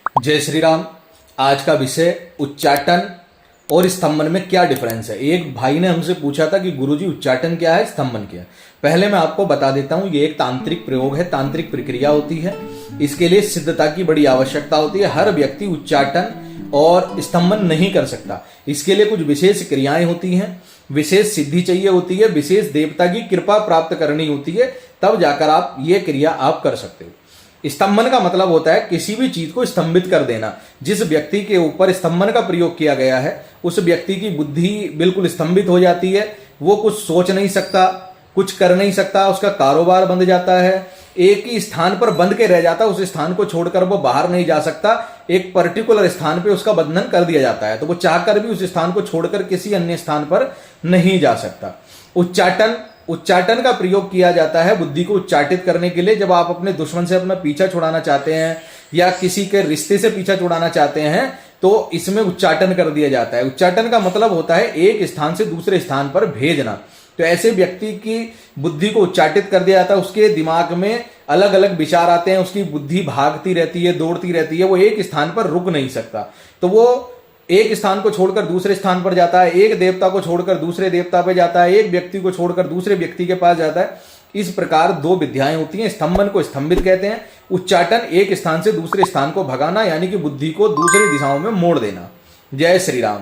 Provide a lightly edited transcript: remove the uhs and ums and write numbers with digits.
जय श्री राम। आज का विषय उच्चाटन और स्तंभन में क्या डिफरेंस है। एक भाई ने हमसे पूछा था कि गुरुजी उच्चाटन क्या है, स्तंभन क्या है। पहले मैं आपको बता देता हूं, ये एक तांत्रिक प्रयोग है, तांत्रिक प्रक्रिया होती है। इसके लिए सिद्धता की बड़ी आवश्यकता होती है। हर व्यक्ति उच्चाटन और स्तंभन नहीं कर सकता। इसके लिए कुछ विशेष क्रियाएं होती हैं, विशेष सिद्धि चाहिए होती है, विशेष देवता की कृपा प्राप्त करनी होती है, तब जाकर आप ये क्रिया आप कर सकते हो। स्तंभन का मतलब होता है किसी भी चीज को स्तंभित कर देना। जिस व्यक्ति के ऊपर स्तंभन का प्रयोग किया गया है उस व्यक्ति की बुद्धि बिल्कुल स्तंभित हो जाती है। वो कुछ सोच नहीं सकता, कुछ कर नहीं सकता, उसका कारोबार बंद जाता है, एक ही स्थान पर बंद के रह जाता है। उस स्थान को छोड़कर वो बाहर नहीं जा सकता। एक पर्टिकुलर स्थान पे उसका बंधन कर दिया जाता है, तो वो चाहकर भी उस स्थान को छोड़कर किसी अन्य स्थान पर नहीं जा सकता। उच्चाटन का प्रयोग किया जाता है बुद्धि को उच्चाटित करने के लिए। जब आप अपने दुश्मन से अपना पीछा छुड़ाना चाहते हैं या किसी के रिश्ते से पीछा छुड़ाना चाहते हैं तो इसमें उच्चाटन कर दिया जाता है। उच्चाटन का मतलब होता है एक स्थान से दूसरे स्थान पर भेजना। तो ऐसे व्यक्ति की बुद्धि को उच्चाटित कर दिया जाता है। उसके दिमाग में अलग अलग विचार आते हैं, उसकी बुद्धि भागती रहती है, दौड़ती रहती है, वो एक स्थान पर रुक नहीं सकता। तो वो एक स्थान को छोड़कर दूसरे स्थान पर जाता है, एक देवता को छोड़कर दूसरे देवता पर जाता है, एक व्यक्ति को छोड़कर दूसरे व्यक्ति के पास जाता है। इस प्रकार दो विद्याएं होती हैं। स्तंभन को स्तंभित कहते हैं, उच्चाटन एक स्थान से दूसरे स्थान को भगाना, यानी कि बुद्धि को दूसरी दिशाओं में मोड़ देना। जय श्री राम।